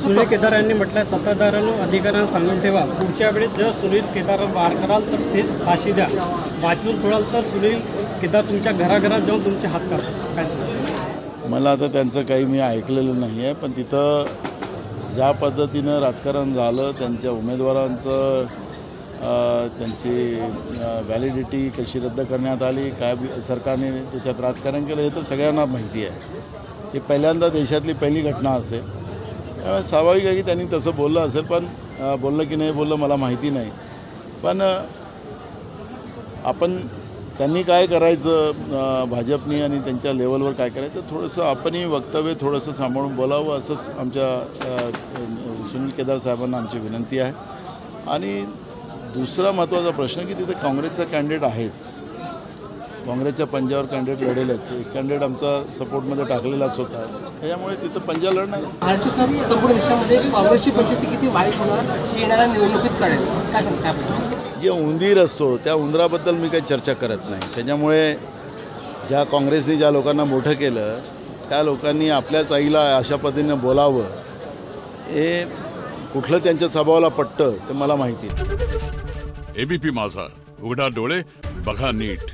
सुनील केदार यांनी म्हटलं सत्ताधाऱ्यांना अधिकाऱ्यांना सांगून ठेवा, पुढच्या वेळेस जर सुनील केदार वार कराल तर ते फाशी द्या, वाचवून सोडाल तर सुनील केदार तुमच्या घराघरात जाऊन तुमचे हात काढतात. काय सांगतात? मला आता त्यांचं काही मी ऐकलेलं नाही आहे, पण तिथं ज्या पद्धतीनं राजकारण झालं, त्यांच्या उमेदवारांचं त्यांची व्हॅलिडिटी कशी रद्द करण्यात आली, काय सरकारने त्याच्यात राजकारण केलं, हे तर सगळ्यांना माहिती आहे. ते पहिल्यांदा देशातली पहिली घटना असेल, त्यामुळे स्वाभाविक आहे की त्यांनी तसं बोललं असेल, पण बोललं की नाही बोललं मला माहिती नाही. पण आपण त्यांनी काय करायचं, भाजपनी आणि त्यांच्या लेवलवर काय करायचं, थोडंसं आपणही वक्तव्य थोडंसं सांभाळून बोलावं, असंच आमच्या सुनील केदार साहेबांना आमची विनंती आहे. आणि दुसरा महत्त्वाचा प्रश्न की तिथे काँग्रेसचा कॅन्डिडेट आहेच, काँग्रेसच्या पंजावर कॅन्डिडेट लढेलच, एक कॅन्डिडेट आमचा सपोर्टमध्ये टाकलेलाच होता, त्याच्यामुळे तिथं पंजा लढणार. महाराष्ट्रात संपूर्ण देशामध्ये काँग्रेसची परिस्थिती किती वाईट होणार ही येणाऱ्या निवडणुकीत कळेल. काय सांगता? जे उंदीर असतो त्या उंदराबद्दल मी काही चर्चा करत नाही. त्याच्यामुळे ज्या काँग्रेसने ज्या लोकांना मोठं केलं त्या लोकांनी आपल्याच आईला अशा पद्धतीनं बोलावं, हे कुठलं त्यांच्या स्वभावाला पटतं ते मला माहिती आहे. एबीपी माझा, उघडा डोळे बघा नीट.